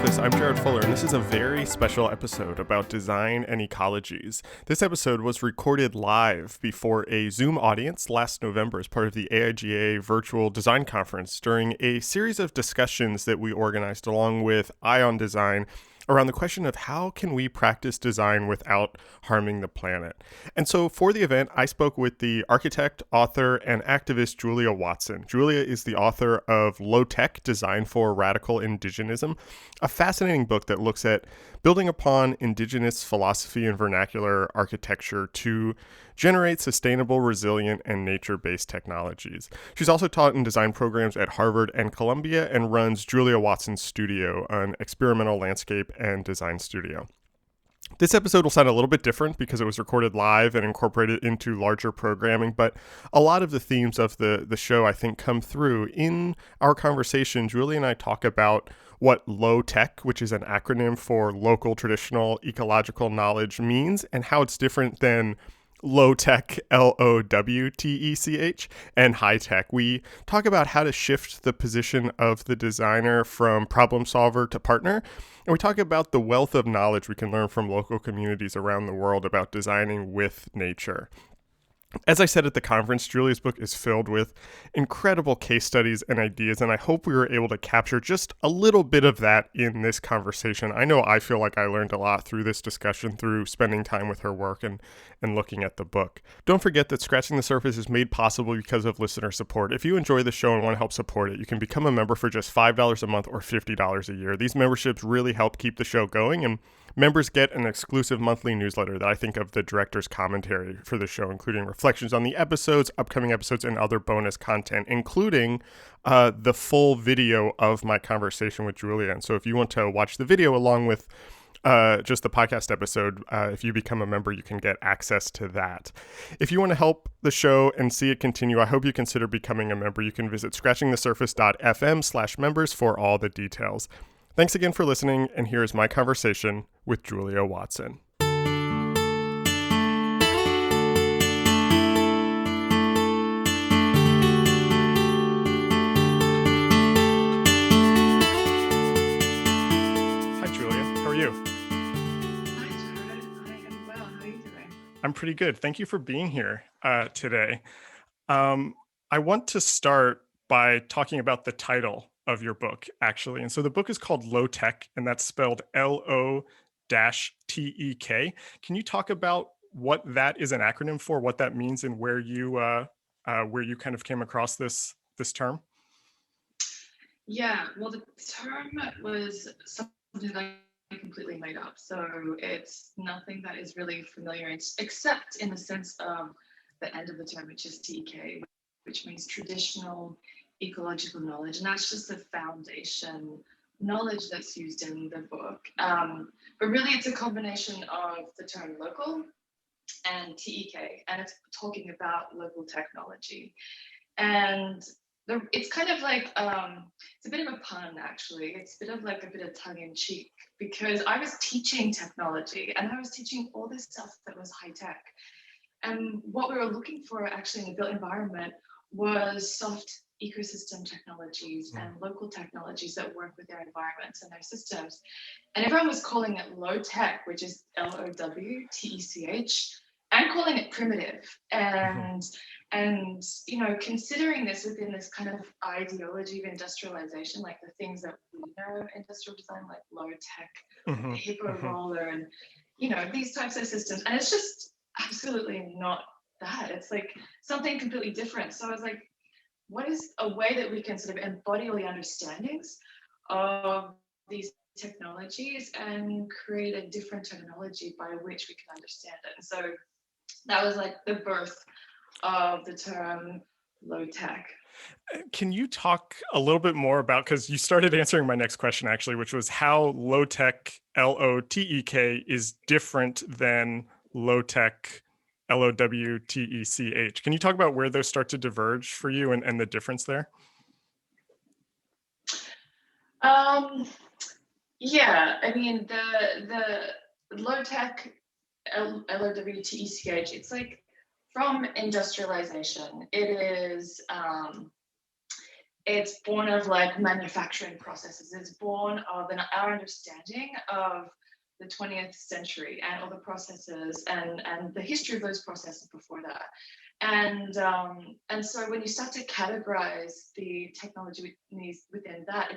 Indigenous. I'm Jarrett Fuller, and this is a very special episode about design and ecologies. This episode was recorded live before a Zoom audience last November as part of the AIGA Virtual Design Conference during a series of discussions that we organized along with Ion Design around the question of how can we practice design without harming the planet. And so for the event, I spoke with the architect, author, and activist Julia Watson. Julia is the author of Low Tech, Design for Radical Indigenism, a fascinating book that looks at building upon indigenous philosophy and vernacular architecture to generate sustainable, resilient, and nature-based technologies. She's also taught in design programs at Harvard and Columbia and runs Julia Watson's Studio, an experimental landscape and design studio. This episode will sound a little bit different because it was recorded live and incorporated into larger programming, but a lot of the themes of the show, I think, come through. In our conversation, Julie and I talk about what low tech, which is an acronym for local traditional ecological knowledge, means and how it's different than low tech, LOWTECH, and high tech. We talk about how to shift the position of the designer from problem solver to partner. And we talk about the wealth of knowledge we can learn from local communities around the world about designing with nature. As I said at the conference, Julia's book is filled with incredible case studies and ideas, and I hope we were able to capture just a little bit of that in this conversation. I know I feel like I learned a lot through this discussion, through spending time with her work and looking at the book. Don't forget that Scratching the Surface is made possible because of listener support. If you enjoy the show and want to help support it, you can become a member for just $5 a month or $50 a year. These memberships really help keep the show going, and members get an exclusive monthly newsletter that I think of the director's commentary for the show, including reflections on the episodes, upcoming episodes, and other bonus content, including the full video of my conversation with Julia. And so if you want to watch the video along with just the podcast episode, if you become a member, you can get access to that. If you want to help the show and see it continue, I hope you consider becoming a member. You can visit scratchingthesurface.fm/members for all the details. Thanks again for listening, and here's my conversation with Julia Watson. Hi, Julia. How are you? Hi, Jarrett. I am well. How are you doing? I'm pretty good. Thank you for being here today. I want to start by talking about the title of your book, actually. And so the book is called Low Tech, and that's spelled LO-TEK. Can you talk about what that is an acronym for, what that means, and where you kind of came across this term? Yeah, well, the term was something that I completely made up. So it's nothing that is really familiar, except in the sense of the end of the term, which is TEK, which means traditional ecological knowledge, and that's just the foundation knowledge that's used in the book. But really, it's a combination of the term local and TEK, and it's talking about local technology. And it's kind of like it's a bit of a pun, actually. It's a bit of tongue in cheek, because I was teaching technology and I was teaching all this stuff that was high tech. And what we were looking for actually in the built environment was soft ecosystem technologies and local technologies that work with their environments and their systems. And everyone was calling it low tech, which is LOWTECH, and calling it primitive. And considering this within this kind of ideology of industrialization, like the things that we know industrial design, like low tech, the hippo roller, and these types of systems. And it's just absolutely not that. It's like something completely different. So I was like, what is a way that we can sort of embody all the understandings of these technologies and create a different technology by which we can understand it? And so that was like the birth of the term low tech. Can you talk a little bit more about, because you started answering my next question actually, which was how low tech, LOTEK, is different than low tech, LOWTECH. Can you talk about where those start to diverge for you and the difference there? Yeah, I mean the low tech, LOWTECH, it's like from industrialization. It's born of like manufacturing processes. It's born of our understanding of the 20th century and all the processes and the history of those processes before that. And so when you start to categorize the technology within that,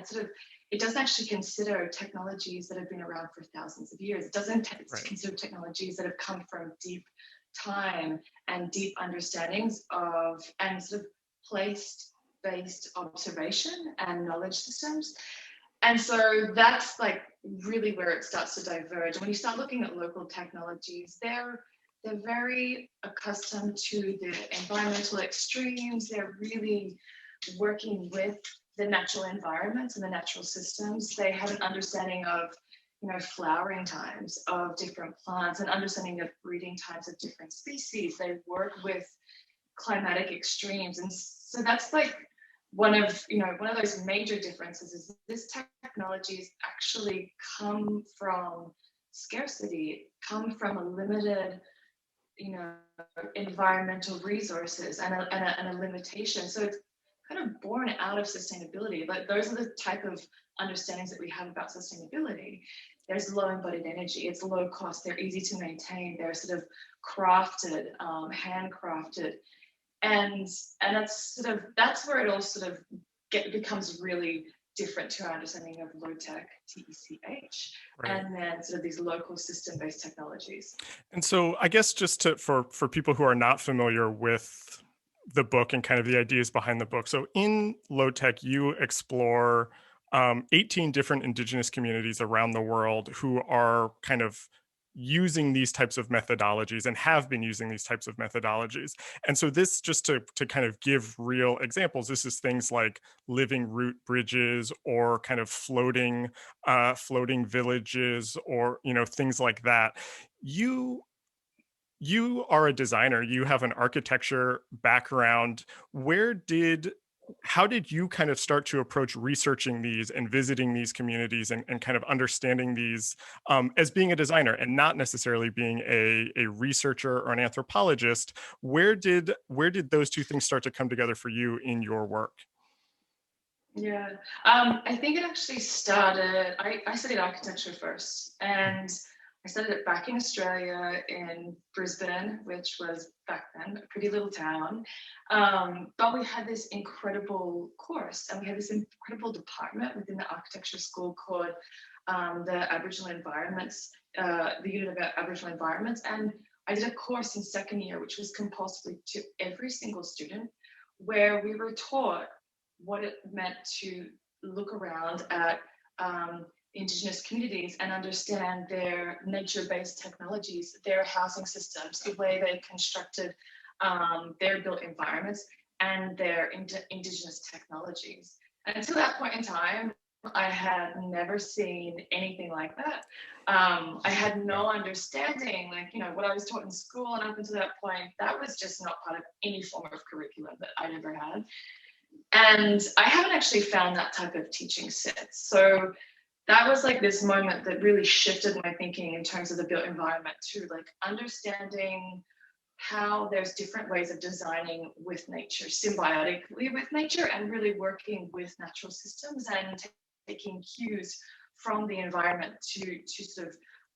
it doesn't actually consider technologies that have been around for thousands of years. It doesn't consider technologies that have come from deep time and deep understandings of and sort of place-based observation and knowledge systems. And so that's like really where it starts to diverge. When you start looking at local technologies, they're very accustomed to the environmental extremes. They're really working with the natural environments and the natural systems. They have an understanding of, flowering times of different plants, and understanding of breeding times of different species. They work with climatic extremes. And so that's like one of those major differences is this technologies actually come from scarcity, come from a limited environmental resources and a limitation. So it's kind of born out of sustainability. Like those are the type of understandings that we have about sustainability. There's low embodied energy, it's low cost, they're easy to maintain, they're sort of crafted, handcrafted. And that's where it all sort of becomes really different to our understanding of low-tech TECH, and then sort of these local system-based technologies. And so I guess just for people who are not familiar with the book and kind of the ideas behind the book. So in Low Tech, you explore 18 different indigenous communities around the world who are kind of using these types of methodologies and have been using these types of methodologies. And so this, just to kind of give real examples, this is things like living root bridges or kind of floating villages, or, things like that. You are a designer, you have an architecture background. How did you kind of start to approach researching these and visiting these communities and kind of understanding these as being a designer and not necessarily being a researcher or an anthropologist? Where did those two things start to come together for you in your work? Yeah, I think it actually started, I studied architecture first, and I studied it back in Australia in Brisbane, which was back then a pretty little town. But we had this incredible course, and we had this incredible department within the architecture school called the Aboriginal Environments, the Unit of Aboriginal Environments. And I did a course in second year, which was compulsory to every single student, where we were taught what it meant to look around at Indigenous communities and understand their nature-based technologies, their housing systems, the way they constructed their built environments, and their Indigenous technologies. And until that point in time, I had never seen anything like that. I had no understanding, what I was taught in school, and up until that point, that was just not part of any form of curriculum that I'd ever had. And I haven't actually found that type of teaching since. So that was like this moment that really shifted my thinking in terms of the built environment to like understanding how there's different ways of designing with nature, symbiotically with nature, and really working with natural systems and taking cues from the environment to sort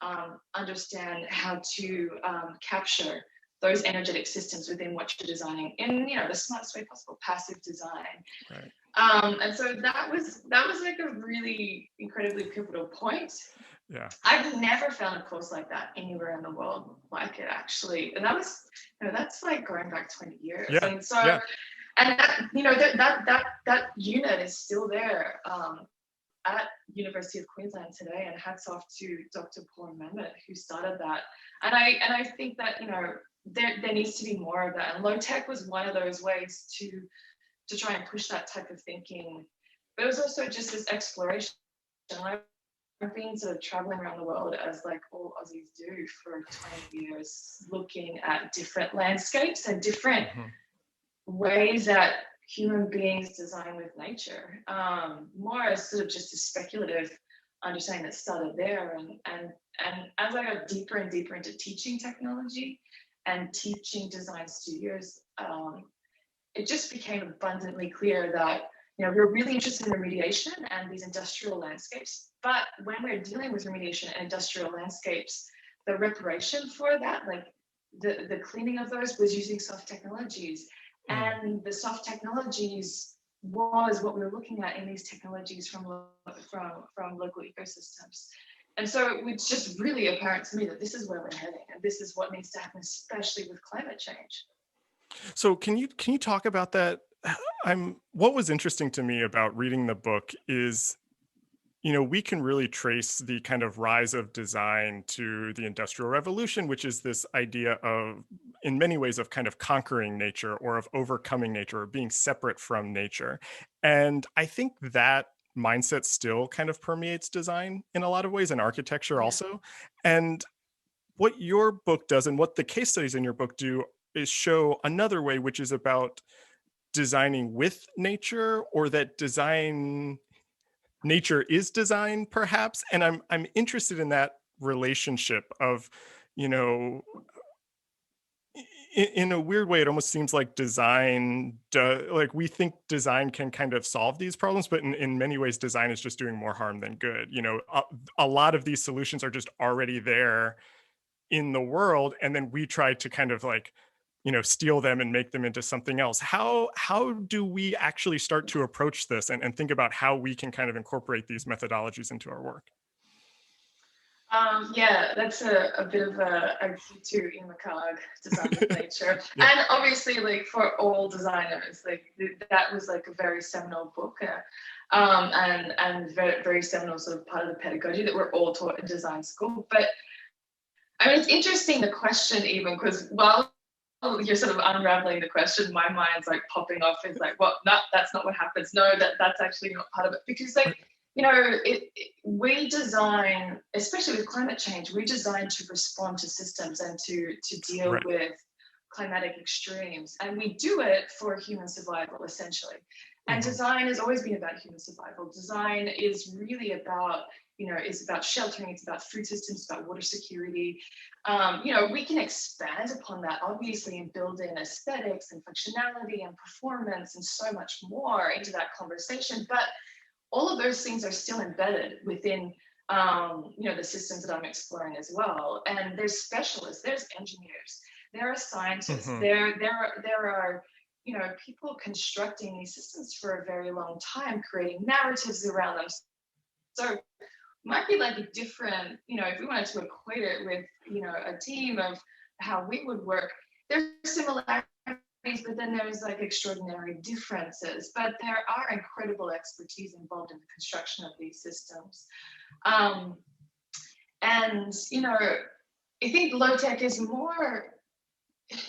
of understand how to capture those energetic systems within what you're designing in, the smartest way possible, passive design. Right. And so that was like a really incredibly pivotal point. Yeah. I've never found a course like that anywhere in the world like it, actually. And that was, that's like going back 20 years. Yeah. And so, and that unit is still there at University of Queensland today, and hats off to Dr. Paul Mehmet, who started that. And I think that, there needs to be more of that. And low tech was one of those ways to try and push that type of thinking. But it was also just this exploration. I've been sort of traveling around the world, as like all Aussies do, for 20 years, looking at different landscapes and different ways that human beings design with nature. More as sort of just a speculative understanding that started there. And as I got deeper and deeper into teaching technology and teaching design studios, it just became abundantly clear that we're really interested in remediation and these industrial landscapes, but when we're dealing with remediation and industrial landscapes, the reparation for that, like the cleaning of those, was using soft technologies. And the soft technologies was what we were looking at in these technologies from local ecosystems. And so it's just really apparent to me that this is where we're heading, and this is what needs to happen, especially with climate change. So can you talk about that? What was interesting to me about reading the book is, we can really trace the kind of rise of design to the Industrial Revolution, which is this idea of, in many ways, of kind of conquering nature or of overcoming nature or being separate from nature. And I think that mindset still kind of permeates design in a lot of ways, and architecture Yeah. also. And what your book does and what the case studies in your book do is show another way, which is about designing with nature, or that nature is design perhaps. And I'm interested in that relationship of, you know in a weird way, it almost seems like like we think design can kind of solve these problems, but in many ways design is just doing more harm than good. A lot of these solutions are just already there in the world, and then we try to kind of like, steal them and make them into something else. How do we actually start to approach this and think about how we can kind of incorporate these methodologies into our work? Yeah, that's a bit of a key to in McCarg, design with nature. Yeah. And obviously, like for all designers, like that was like a very seminal book, and very, very seminal sort of part of the pedagogy that we're all taught in design school. But I mean, it's interesting, the question, even because while you're sort of unraveling the question, my mind's like popping off. It's like, well, no, that's not what happens. No, that's actually not part of it. Because like, we design, especially with climate change, we design to respond to systems and to deal Right. with climatic extremes. And we do it for human survival, essentially. And design has always been about human survival. Design is really about, it's about sheltering, it's about food systems, it's about water security. We can expand upon that, obviously, and build in aesthetics and functionality and performance and so much more into that conversation. But all of those things are still embedded within, the systems that I'm exploring as well. And there's specialists, there's engineers, there are scientists, there are, people constructing these systems for a very long time, creating narratives around them. So it might be like a different, if we wanted to equate it with, a team of how we would work, there's similarities, but then there's like extraordinary differences. But there are incredible expertise involved in the construction of these systems. And, I think low tech is more,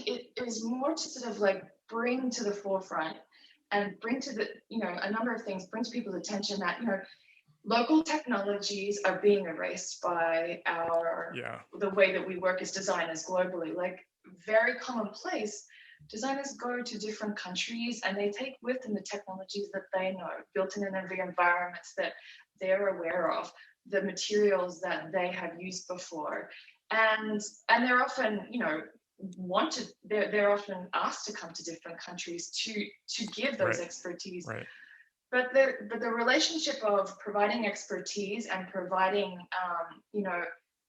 it is more to sort of like bring to the forefront and bring to the, a number of things, bring to people's attention that, local technologies are being erased by the way that we work as designers globally. Like, very commonplace, designers go to different countries and they take with them the technologies that they know, built in the environments that they're aware of, the materials that they have used before. And they're often, they're often asked to come to different countries to give those expertise. Right. But the relationship of providing expertise and providing,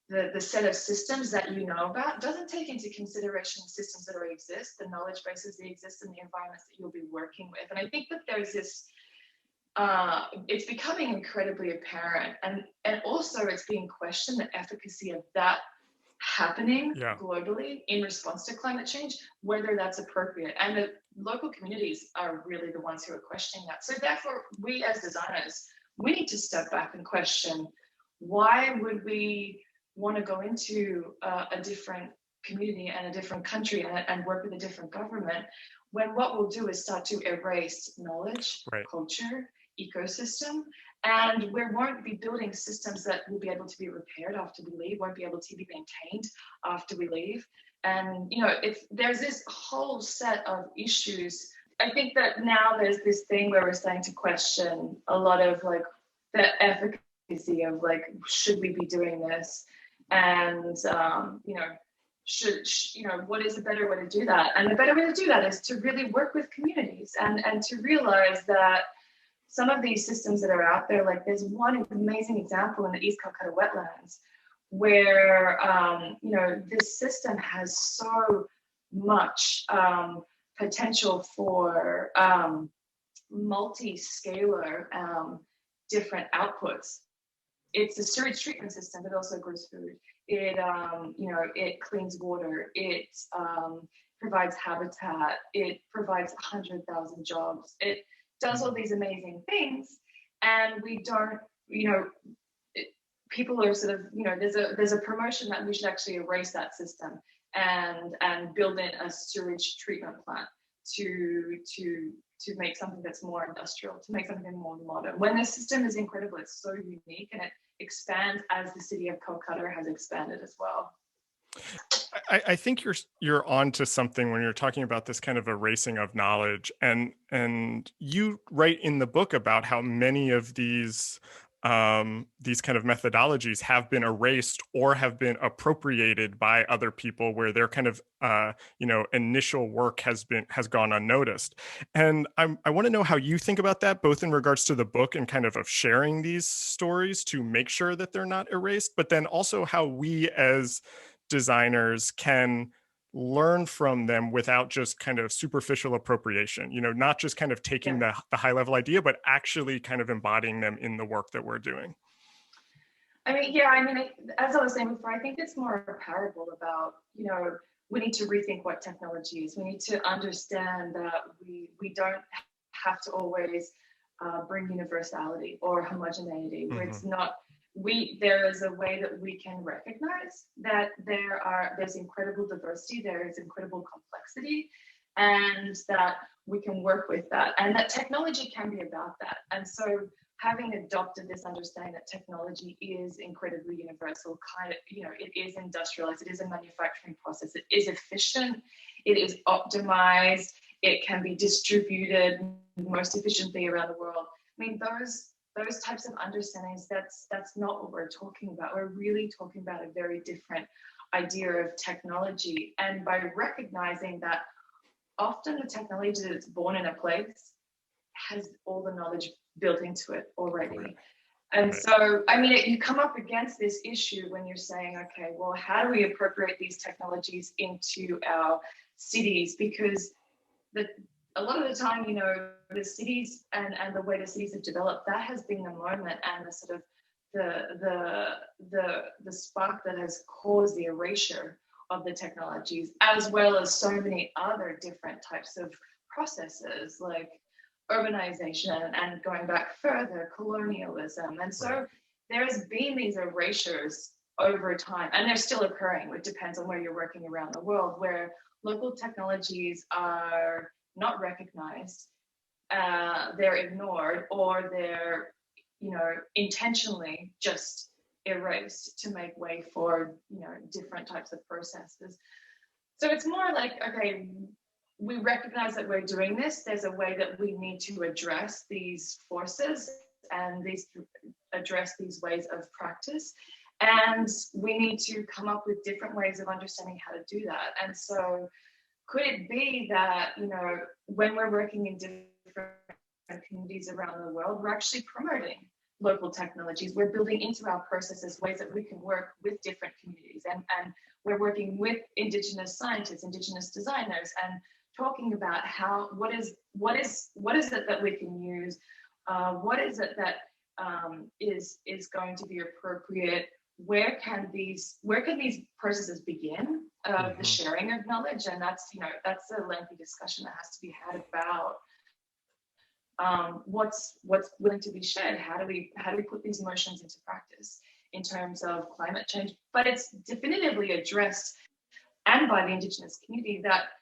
the set of systems that you know about doesn't take into consideration systems that already exist, the knowledge bases that exist in the environments that you'll be working with. And I think that there's this, it's becoming incredibly apparent, and also it's being questioned, the efficacy of that happening globally in response to climate change, whether that's appropriate. And the local communities are really the ones who are questioning that. So therefore, we as designers, we need to step back and question, why would we want to go into a different community and a different country and work with a different government, when what we'll do is start to erase knowledge, culture, ecosystem, and we won't be building systems that will be able to be repaired after we leave, won't be able to be maintained after we leave. And, there's this whole set of issues. I think that now there's this thing where we're starting to question a lot of like the efficacy of like, should we be doing this? And, what is a better way to do that? And the better way to do that is to really work with communities and to realize that, some of these systems that are out there, like there's one amazing example in the East Calcutta wetlands where, this system has so much potential for multi-scalar different outputs. It's a sewage treatment system that also grows food. It cleans water. It provides habitat. It provides 100,000 jobs. It does all these amazing things, and we don't, people are sort of, there's a promotion that we should actually erase that system and build in a sewage treatment plant to make something that's more industrial, to make something more modern. When the system is incredible, it's so unique, and it expands as the city of Calcutta has expanded as well. I think you're on to something when you're talking about this kind of erasing of knowledge, and you write in the book about how many of these kind of methodologies have been erased or have been appropriated by other people, where their kind of initial work has gone unnoticed. And I want to know how you think about that, both in regards to the book and kind of sharing these stories to make sure that they're not erased, but then also how we as designers can learn from them without just kind of superficial appropriation, not just kind of taking the high level idea, but actually kind of embodying them in the work that we're doing. As I was saying before, I think it's more a parable about, we need to rethink what technology is. We need to understand that we don't have to always bring universality or homogeneity. Where it's not, there is a way that we can recognize that there's incredible diversity, there is incredible complexity, and that we can work with that, and that technology can be about that. And so having adopted this understanding that technology is incredibly universal, it is industrialized, it is a manufacturing process, it is efficient, it is optimized, it can be distributed most efficiently around the world. Those types of understandings, that's not what we're talking about. We're really talking about a very different idea of technology. And by recognizing that often the technology that's born in a place has all the knowledge built into it already. Right. And so, you come up against this issue when you're saying, okay, well, how do we appropriate these technologies into our cities? Because a lot of the time, the cities and the way the cities have developed, that has been the moment and the sort of the spark that has caused the erasure of the technologies, as well as so many other different types of processes like urbanization and going back further, colonialism. And so there's been these erasures over time, and they're still occurring. It depends on where you're working around the world, where local technologies are not recognized, they're ignored, or they're intentionally just erased to make way for different types of processes. So it's more like, okay, we recognize that we're doing this. There's a way that we need to address these forces and address these ways of practice, and we need to come up with different ways of understanding how to do that. And so could it be that, when we're working in different communities around the world, we're actually promoting local technologies. We're building into our processes ways that we can work with different communities, and we're working with Indigenous scientists, Indigenous designers, and talking about what is it that we can use, what is it that is going to be appropriate. Where can these processes begin? The sharing of knowledge, and that's a lengthy discussion that has to be had about what's willing to be shared. How do we put these notions into practice in terms of climate change? But it's definitively addressed, and by the Indigenous community, that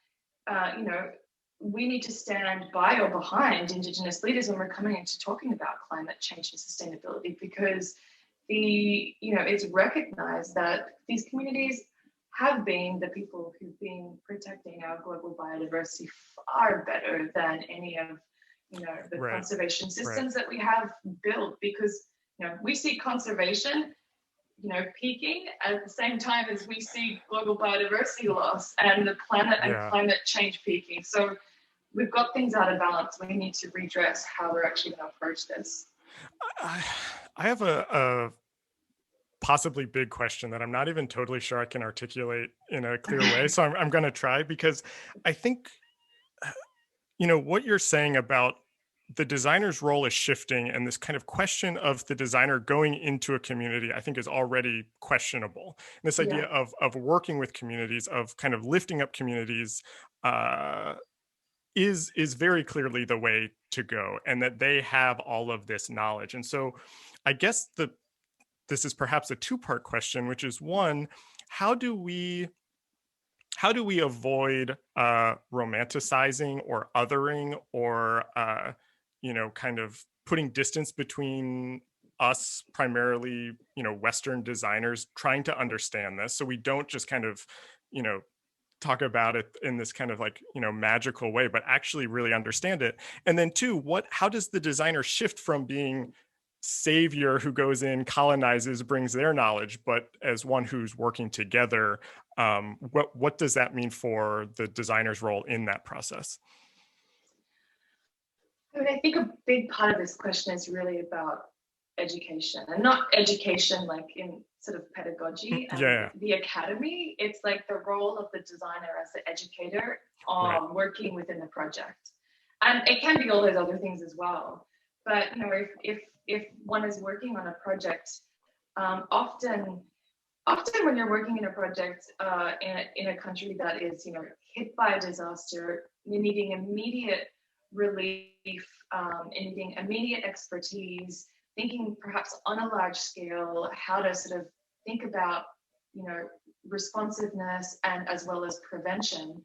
we need to stand by or behind Indigenous leaders when we're coming into talking about climate change and sustainability, because it's recognized that these communities have been the people who've been protecting our global biodiversity far better than any of the conservation systems that we have built, because we see conservation peaking at the same time as we see global biodiversity loss and the planet and climate change peaking. So we've got things out of balance. We need to redress how we're actually going to approach this. I have a possibly big question that I'm not even totally sure I can articulate in a clear way. So I'm going to try, because I think, what you're saying about the designer's role is shifting, and this kind of question of the designer going into a community, I think, is already questionable. And this idea Yeah. of working with communities, of kind of lifting up communities, is very clearly the way to go, and that they have all of this knowledge. And so I guess this is perhaps a two-part question, which is, one, how do we avoid romanticizing or othering, or kind of putting distance between us, primarily Western designers, trying to understand this, so we don't just kind of talk about it in this kind of like magical way, but actually really understand it? And then two, how does the designer shift from being savior who goes in, colonizes, brings their knowledge, but as one who's working together? What does that mean for the designer's role in that process? I mean, I think a big part of this question is really about education, and not education like in sort of pedagogy and the academy. It's like the role of the designer as the educator working within the project. And it can be all those other things as well. But if one is working on a project, often when you're working in a project in a country that is hit by a disaster, you're needing immediate relief, needing immediate expertise, thinking perhaps on a large scale how to sort of think about responsiveness and as well as prevention.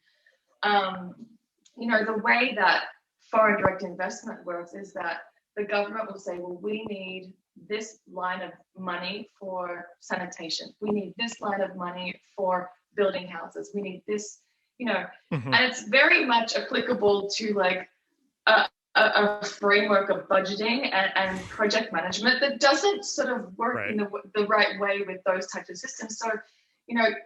The way that foreign direct investment works is that the government will say, well, we need this line of money for sanitation. We need this line of money for building houses. We need this, and it's very much applicable to like a framework of budgeting and project management that doesn't sort of work in the right way with those types of systems. So,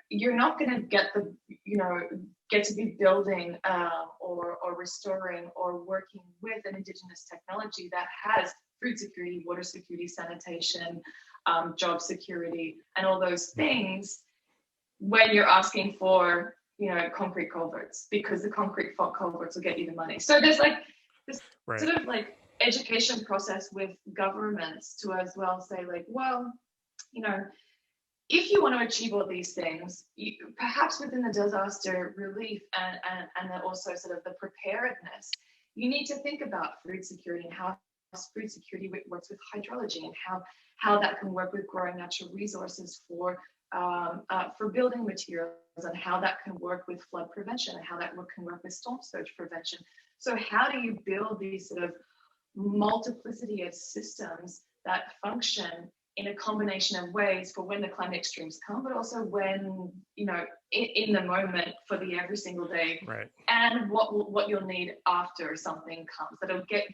you're not going to get to be building or restoring or working with an indigenous technology that has food security, water security, sanitation, job security, and all those things when you're asking for, concrete culverts, because the concrete culverts will get you the money. So there's like this sort of like education process with governments to as well say like, well, if you want to achieve all these things, perhaps within the disaster relief and also sort of the preparedness, you need to think about food security and how food security works with hydrology, and how that can work with growing natural resources for building materials, and how that can work with flood prevention, and how that can work with storm surge prevention. So how do you build these sort of multiplicity of systems that function in a combination of ways for when the climate extremes come, but also when, in the moment for the every single day, and what you'll need after something comes that'll get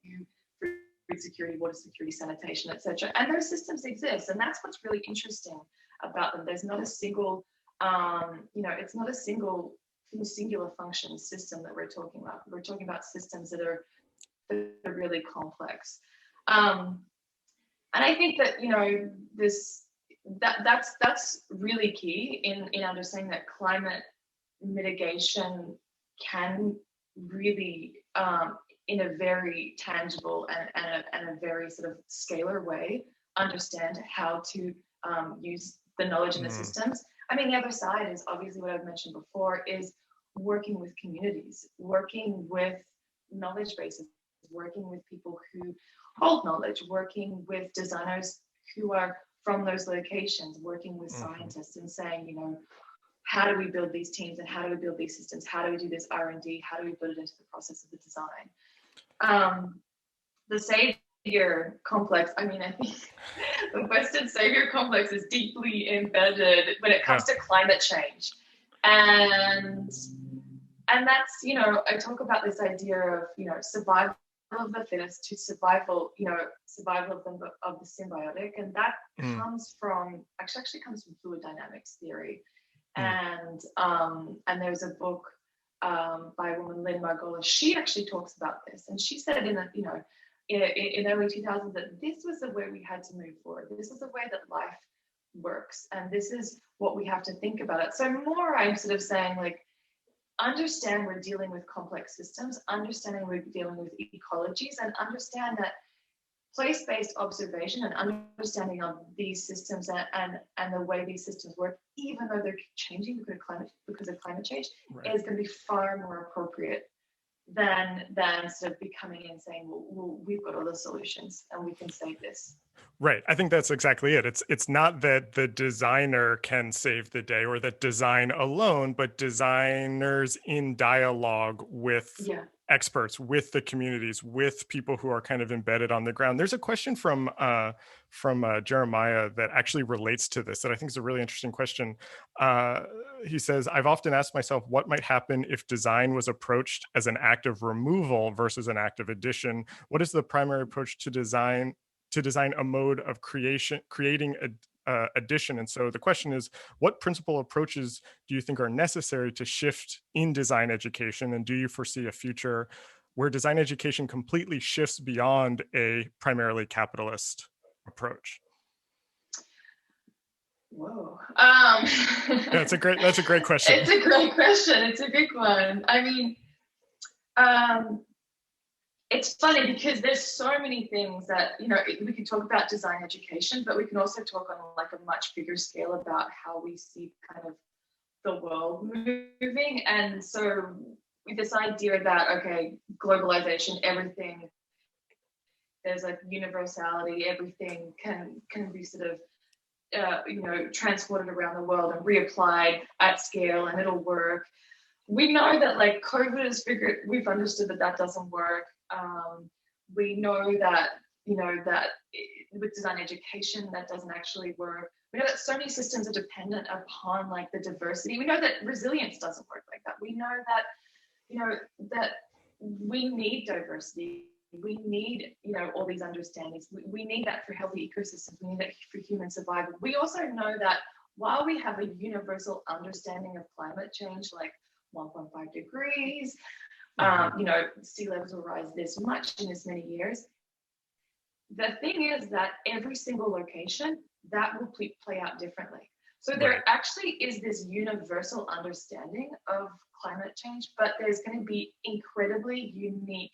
you food security, water security, sanitation, etc. And those systems exist, and that's what's really interesting about them. There's not a single, it's not a singular function system that we're talking about. We're talking about systems that are really complex. And I think that that's really key in understanding that climate mitigation can really, in a very tangible and a very sort of scalar way, understand how to use the knowledge in the systems. I mean, the other side is obviously what I've mentioned before, is working with communities, working with knowledge bases, working with people who hold knowledge, working with designers who are from those locations, working with scientists and saying, how do we build these teams, and how do we build these systems? How do we do this R&D? How do we build it into the process of the design? The savior complex, I mean, I think the Western savior complex is deeply embedded when it comes to climate change. And that's, I talk about this idea of, survival of the fittest to survival of the symbiotic, and that comes from actually comes from fluid dynamics theory. And there's a book by a woman, Lynn Margolis. She actually talks about this, and she said in early 2000s that this was the way we had to move forward. This is the way that life works, and this is what we have to think about it. So more, I'm sort of saying, like, understand we're dealing with complex systems, understanding we're dealing with ecologies, and understand that place-based observation and understanding of these systems and the way these systems work, even though they're changing because of climate change, right, is going to be far more appropriate than sort of be coming in saying, well, we've got all the solutions and we can save this. Right. I think that's exactly it. It's not that the designer can save the day or that design alone, but designers in dialogue with experts, with the communities, with people who are kind of embedded on the ground. There's a question from Jeremiah that actually relates to this that I think is a really interesting question. He says, I've often asked myself what might happen if design was approached as an act of removal versus an act of addition. What is the primary approach to design a mode of creating addition? And so the question is, what principal approaches do you think are necessary to shift in design education? And do you foresee a future where design education completely shifts beyond a primarily capitalist approach? Whoa. That's a great question. It's a great question. It's a big one. I mean, it's funny because there's so many things that, we can talk about design education, but we can also talk on like a much bigger scale about how we see kind of the world moving. And so with this idea that, okay, globalization, everything, there's like universality, everything can be sort of, transported around the world and reapplied at scale and it'll work. We know that like COVID has we've understood that doesn't work. We know that, that with design education, that doesn't actually work. We know that so many systems are dependent upon like the diversity. We know that resilience doesn't work like that. We know that, that we need diversity. We need, all these understandings. We need that for healthy ecosystems. We need that for human survival. We also know that while we have a universal understanding of climate change, like 1.5 degrees, sea levels will rise this much in this many years. The thing is that every single location, that will play out differently. So there actually is this universal understanding of climate change, but there's going to be incredibly unique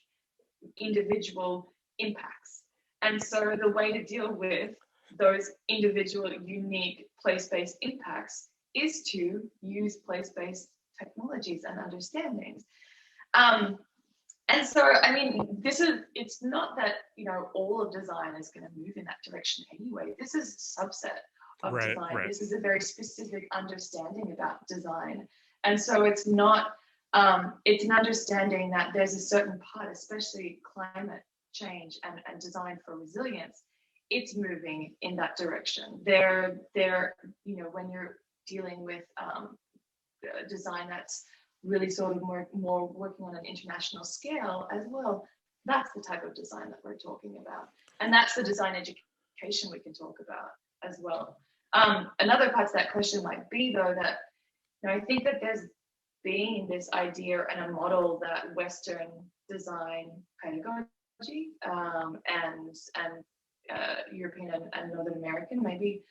individual impacts. And so the way to deal with those individual unique place-based impacts is to use place-based technologies and understandings. And so, I mean, it's not that, all of design is going to move in that direction anyway. This is a subset of design. This is a very specific understanding about design. And so it's not, it's an understanding that there's a certain part, especially climate change and design for resilience, it's moving in that direction. They're when you're dealing with design that's really sort of more working on an international scale as well, that's the type of design that we're talking about. And that's the design education we can talk about as well. Another part to that question might be, though, that I think that there's been this idea and a model that Western design pedagogy and European and Northern American, maybe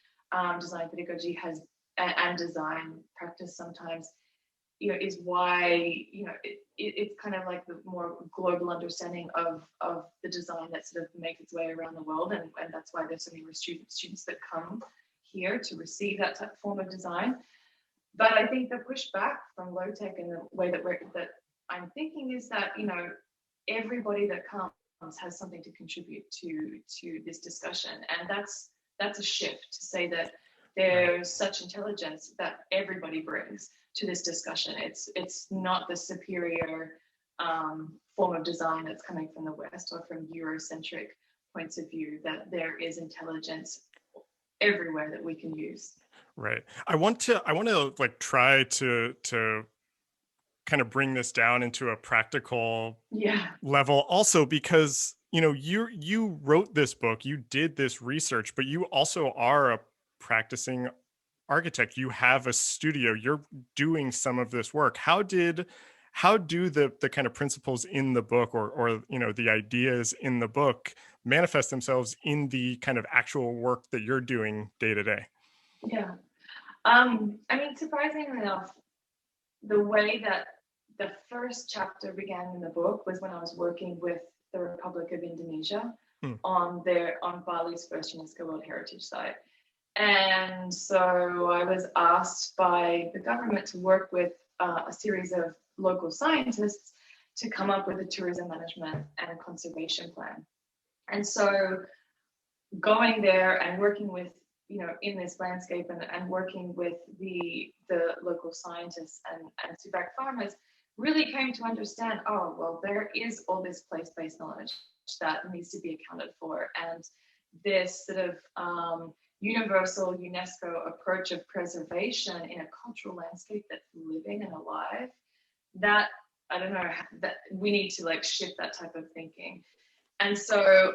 design pedagogy has and design practice sometimes, is why, it's kind of like the more global understanding of the design that sort of makes its way around the world. And that's why there's so many students that come here to receive that type of form of design. But I think the pushback from low tech and the way that I'm thinking is that, everybody that comes has something to contribute to this discussion. And that's a shift to say that there's such intelligence that everybody brings to this discussion. It's not the superior form of design that's coming from the West or from Eurocentric points of view, that there is intelligence everywhere that we can use. Right. I want to like try to kind of bring this down into a practical level also, because you wrote this book, you did this research, but you also are a practicing architect. You have a studio, you're doing some of this work. How did how do the kind of principles in the book, or the ideas in the book manifest themselves in the kind of actual work that you're doing day to day? Yeah. I mean, surprisingly enough, the way that the first chapter began in the book was when I was working with the Republic of Indonesia Hmm. on Bali's first UNESCO World Heritage Site. And so I was asked by the government to work with a series of local scientists to come up with a tourism management and conservation plan. And so going there and working with, in this landscape, and working with the local scientists and Subic farmers, really came to understand, oh, well, there is all this place-based knowledge that needs to be accounted for. And this sort of universal UNESCO approach of preservation in a cultural landscape that's living and alive, that, I don't know, that we need to like shift that type of thinking. And so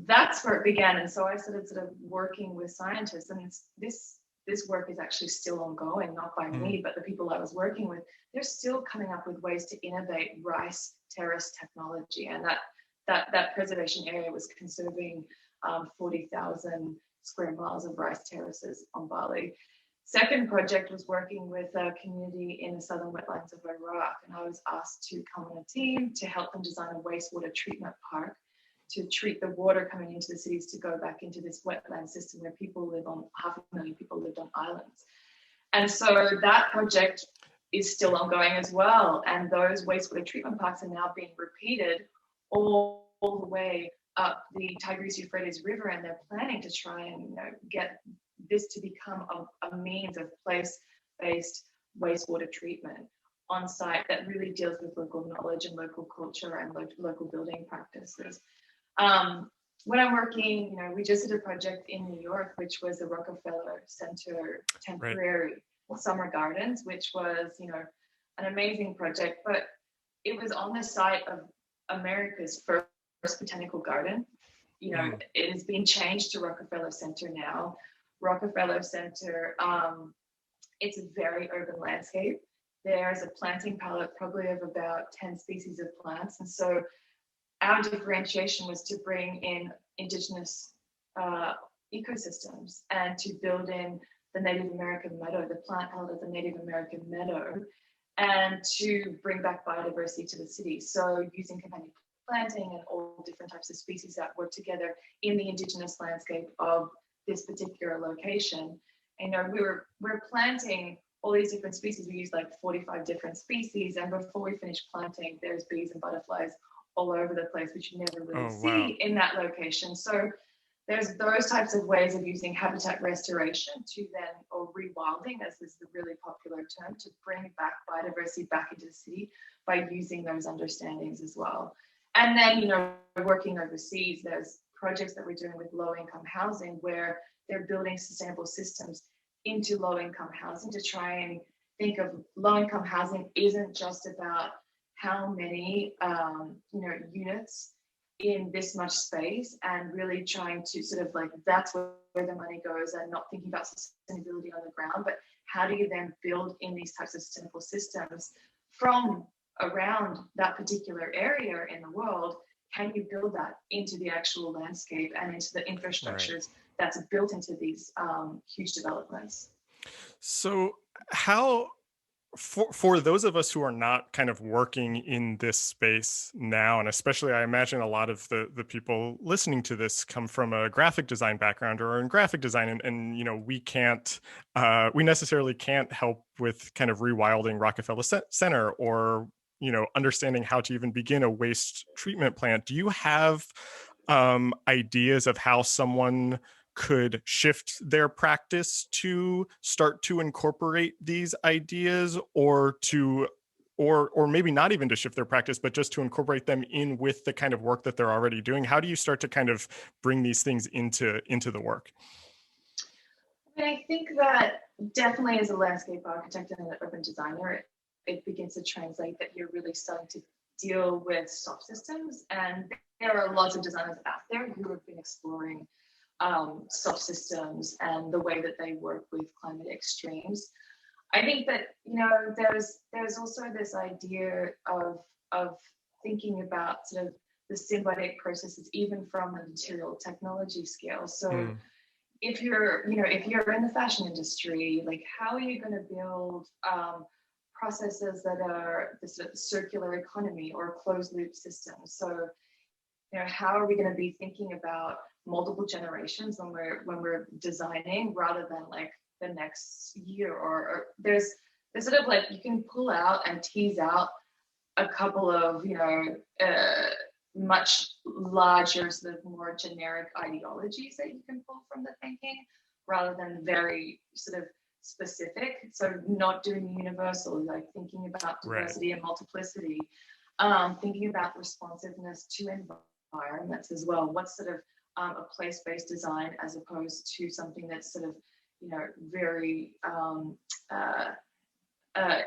that's where it began. And so I started sort of working with scientists, and this work is actually still ongoing, not by me, but the people I was working with. They're still coming up with ways to innovate rice terrace technology, and that preservation area was conserving 40,000 square miles of rice terraces on Bali. Second project was working with a community in the southern wetlands of Iraq, and I was asked to come on a team to help them design a wastewater treatment park to treat the water coming into the cities to go back into this wetland system where people live on, 500,000 people lived on islands. And so that project is still ongoing as well. And those wastewater treatment parks are now being repeated all the way up the Tigris-Euphrates River, and they're planning to try and get this to become a means of place-based wastewater treatment on site that really deals with local knowledge and local culture and local building practices. When I'm working, we just did a project in New York, which was the Rockefeller Center temporary summer gardens, which was, an amazing project, but it was on the site of America's first botanical garden. It has been changed to Rockefeller Center now. Rockefeller Center, it's a very urban landscape. There's a planting palette probably of about 10 species of plants. And so our differentiation was to bring in indigenous ecosystems and to build in the Native American meadow, the plant held at the Native American meadow, and to bring back biodiversity to the city. So using companion planting and all different types of species that work together in the indigenous landscape of this particular location. And we're planting all these different species. We use like 45 different species, and before we finish planting, there's bees and butterflies all over the place, which you never really see in that location. So there's those types of ways of using habitat restoration to then, or rewilding, as is the really popular term, to bring back biodiversity back into the city by using those understandings as well. And then, working overseas, there's projects that we're doing with low-income housing where they're building sustainable systems into low-income housing to try and think of low-income housing isn't just about how many, units in this much space, and really trying to sort of like, that's where the money goes, and not thinking about sustainability on the ground, but how do you then build in these types of sustainable systems from around that particular area in the world? Can you build that into the actual landscape and into the infrastructures that's built into these huge developments? So how, for those of us who are not kind of working in this space now, and especially I imagine a lot of the people listening to this come from a graphic design background or in graphic design, and we necessarily can't help with kind of rewilding Rockefeller Center, or understanding how to even begin a waste treatment plant. Do you have ideas of how someone could shift their practice to start to incorporate these ideas, or maybe not even to shift their practice, but just to incorporate them in with the kind of work that they're already doing? How do you start to kind of bring these things into the work? I think that definitely as a landscape architect and an urban designer, it begins to translate that you're really starting to deal with soft systems. And there are lots of designers out there who have been exploring soft systems and the way that they work with climate extremes. I think that, there's also this idea of thinking about sort of the symbiotic processes, even from the material technology scale. So if you're in the fashion industry, like, how are you going to build processes that are this circular economy or closed loop systems? So, how are we going to be thinking about multiple generations when we're designing, rather than like the next year? Or there's sort of like, you can pull out and tease out a couple of much larger, sort of more generic ideologies that you can pull from the thinking, rather than very sort of specific. So not doing universal, like thinking about diversity and multiplicity, thinking about responsiveness to environments as well. What's sort of a place-based design, as opposed to something that's sort of very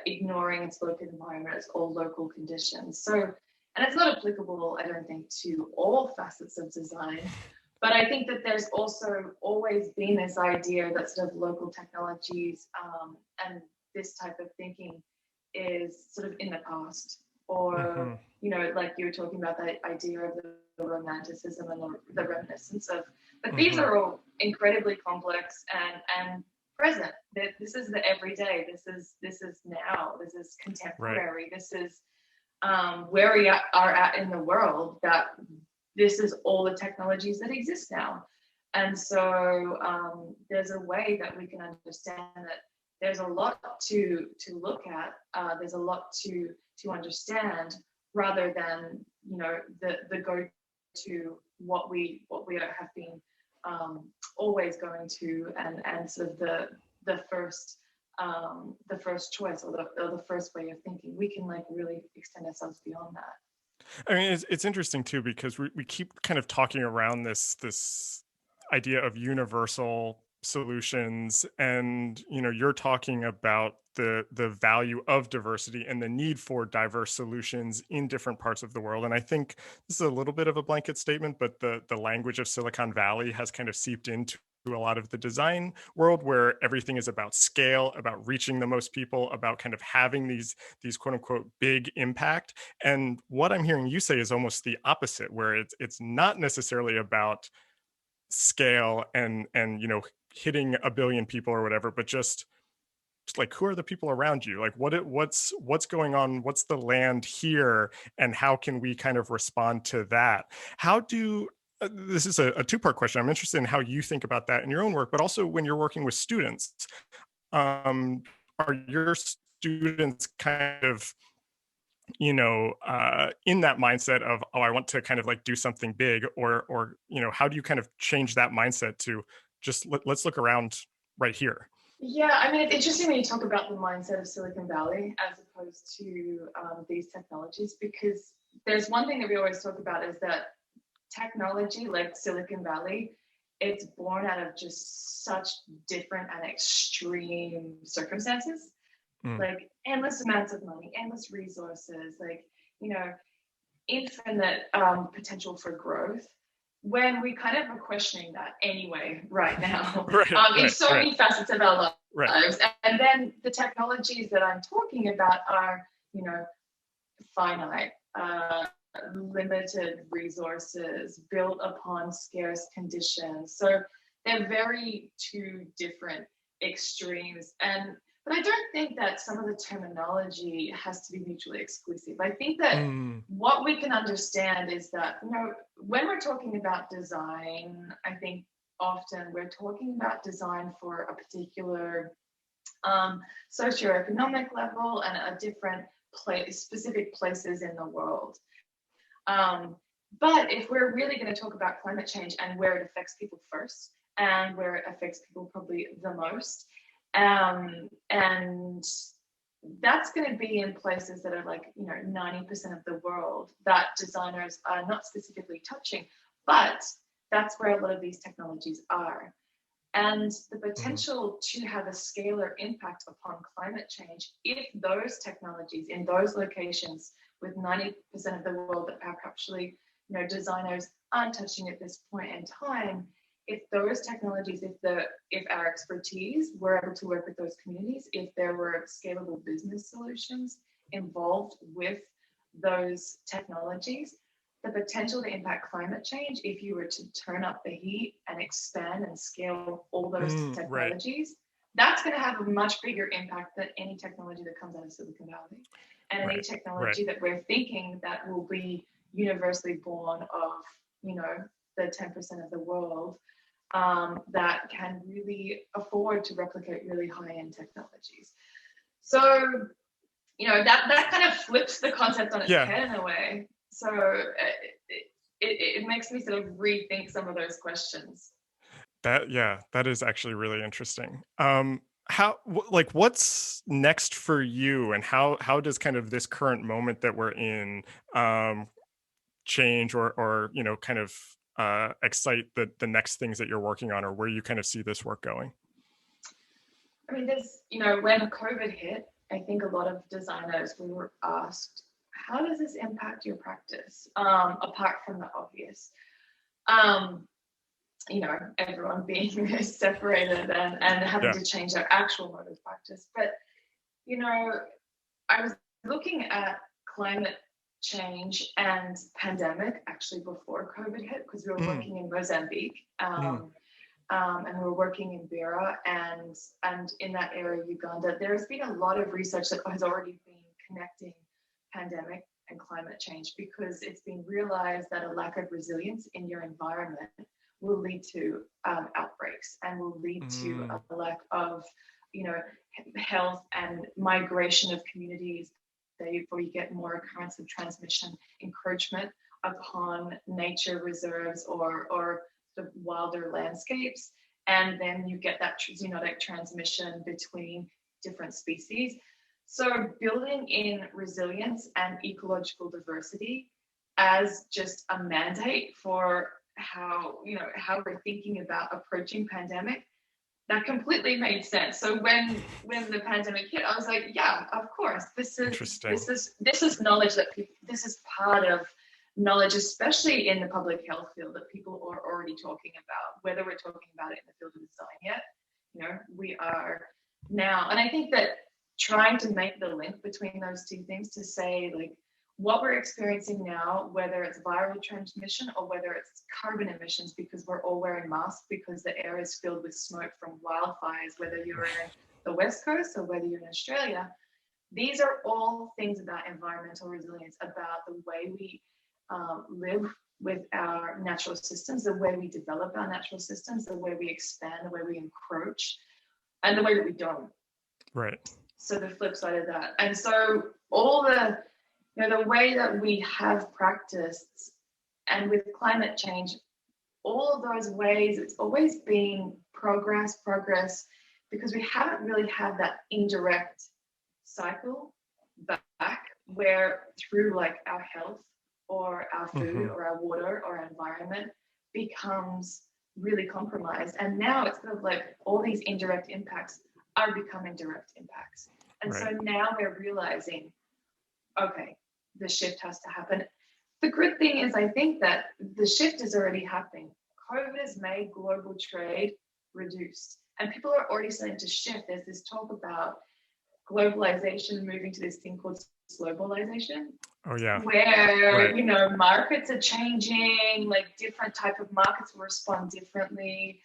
ignoring its local environment, its all local conditions. So, and it's not applicable, I don't think, to all facets of design, but I think that there's also always been this idea that sort of local technologies and this type of thinking is sort of in the past, or like you were talking about, that idea of the romanticism and the reminiscence of, but these are all incredibly complex and present. This is the everyday. This is now. This is contemporary. Right. This is where we are at in the world. That this is all the technologies that exist now, and so there's a way that we can understand that there's a lot to look at. There's a lot to understand, rather than the go to what we have been always going to, and sort of the first choice, or the first way of thinking. We can like really extend ourselves beyond that. I mean, it's interesting too, because we keep kind of talking around this idea of universal solutions, and you're talking about the value of diversity and the need for diverse solutions in different parts of the world. And I think this is a little bit of a blanket statement, but the language of Silicon Valley has kind of seeped into a lot of the design world, where everything is about scale, about reaching the most people, about kind of having these quote unquote big impact. And what I'm hearing you say is almost the opposite, where it's not necessarily about scale and hitting 1 billion people or whatever, but just like, who are the people around you? Like, what's going on? What's the land here, and how can we kind of respond to that? How do this is a two-part question. I'm interested in how you think about that in your own work, but also when you're working with students. Are your students kind of in that mindset of, oh, I want to kind of like do something big, or how do you kind of change that mindset to just let's look around right here? Yeah, I mean, it's interesting when you talk about the mindset of Silicon Valley as opposed to these technologies, because there's one thing that we always talk about, is that technology, like Silicon Valley, it's born out of just such different and extreme circumstances, like endless amounts of money, endless resources, like, infinite potential for growth, when we kind of are questioning that anyway right now, in so many facets of our lives. And then the technologies that I'm talking about are, finite, limited resources, built upon scarce conditions. So they're very two different extremes. But I don't think that some of the terminology has to be mutually exclusive. I think that what we can understand is that, when we're talking about design, I think often we're talking about design for a particular socioeconomic level and a different specific places in the world. But if we're really going to talk about climate change and where it affects people first, and where it affects people probably the most, and that's going to be in places that are like 90% of the world that designers are not specifically touching, but that's where a lot of these technologies are. And the potential to have a scalar impact upon climate change, if those technologies in those locations with 90% of the world that are actually designers aren't touching at this point in time, if those technologies, if our expertise were able to work with those communities, if there were scalable business solutions involved with those technologies, the potential to impact climate change, if you were to turn up the heat and expand and scale all those Right. technologies, that's going to have a much bigger impact than any technology that comes out of Silicon Valley, and any technology that we're thinking that will be universally born of, you know, the 10% of the world that can really afford to replicate really high-end technologies. So, you know, that kind of flips the concept on its head in a way. So it makes me sort of rethink some of those questions. That is actually really interesting. What's next for you, and how does kind of this current moment that we're in change or you know, kind of excite the next things that you're working on, or where you kind of see this work going? I mean, there's, you know, when COVID hit, I think a lot of designers were asked, how does this impact your practice? Apart from the obvious. You know, everyone being separated and having to change their actual mode of practice. But, you know, I was looking at climate change and pandemic actually before COVID hit, because we were working in Mozambique and we were working in Beira and in that area, Uganda. There's been a lot of research that has already been connecting pandemic and climate change, because it's been realized that a lack of resilience in your environment will lead to outbreaks and will lead to a lack of, you know, health and migration of communities. Therefore, you get more occurrence of transmission, encroachment upon nature reserves or the wilder landscapes, and then you get that zoonotic transmission between different species. So building in resilience and ecological diversity as just a mandate for how we're thinking about approaching pandemic, that completely made sense. So when the pandemic hit, I was like, yeah, of course, this is knowledge that this is part of knowledge, especially in the public health field, that people are already talking about, whether we're talking about it in the field of design yet. You know, we are now, and I think that trying to make the link between those two things, to say, like, what we're experiencing now, whether it's viral transmission or whether it's carbon emissions, because we're all wearing masks because the air is filled with smoke from wildfires, whether you're in the West Coast or whether you're in Australia, these are all things about environmental resilience, about the way we live with our natural systems, the way we develop our natural systems, the way we expand, the way we encroach, and the way that we don't. Right. So the flip side of that. And so all the, you know, the way that we have practiced, and with climate change, all of those ways, it's always been progress, because we haven't really had that indirect cycle back where through like our health or our food or our water or our environment becomes really compromised. And now it's kind of like all these indirect impacts are becoming direct impacts. And so now we're realizing, okay, the shift has to happen. The good thing is, I think that the shift is already happening. COVID has made global trade reduced, and people are already starting to shift. There's this talk about globalization moving to this thing called globalization. Oh yeah. Where you know, markets are changing, like different type of markets will respond differently.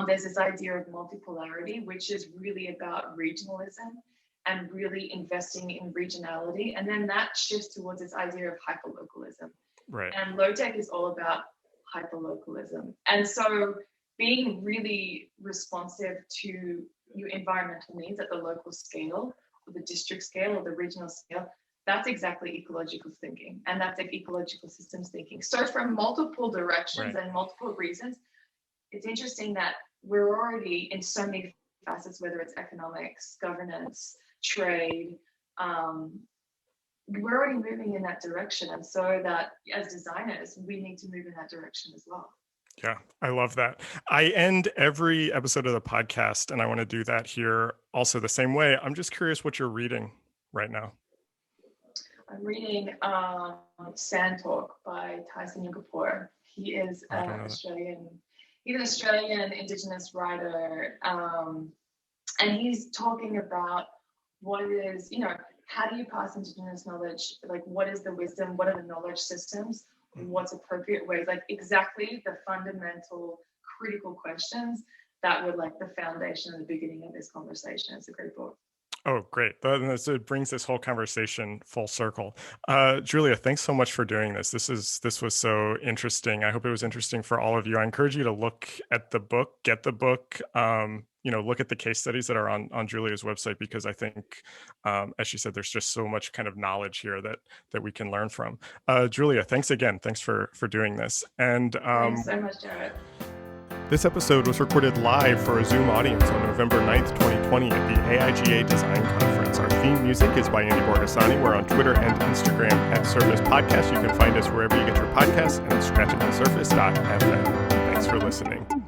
There's this idea of multipolarity, which is really about regionalism and really investing in regionality. And then that shifts towards this idea of hyperlocalism. Right. And low tech is all about hyperlocalism. And so being really responsive to your environmental needs at the local scale, or the district scale, or the regional scale, that's exactly ecological thinking. And that's like ecological systems thinking. So from multiple directions and multiple reasons, it's interesting that we're already in so many facets, whether it's economics, governance, trade, we're already moving in that direction. And so that as designers, we need to move in that direction as well. Yeah, I love that. I end every episode of the podcast, and I want to do that here also the same way. I'm just curious what you're reading right now. I'm reading Sand Talk by Tyson Yunkapour. He is an Australian he's an Australian Indigenous writer, and he's talking about what is, how do you pass Indigenous knowledge? Like, what is the wisdom? What are the knowledge systems? What's appropriate ways? Like, exactly the fundamental critical questions that were like the foundation and the beginning of this conversation. It's a great book. Oh, great. It brings this whole conversation full circle. Julia, thanks so much for doing this. This was so interesting. I hope it was interesting for all of you. I encourage you to look at the book, get the book, look at the case studies that are on Julia's website, because I think, as she said, there's just so much kind of knowledge here that we can learn from. Julia, thanks again. Thanks for doing this. And thanks so much, Jarrett. This episode was recorded live for a Zoom audience on November 9th, 2020 at the AIGA Design Conference. Our theme music is by Andy Borgasani. We're on Twitter and Instagram at Surface Podcast. You can find us wherever you get your podcasts and at scratchingthesurface.fm. Thanks for listening.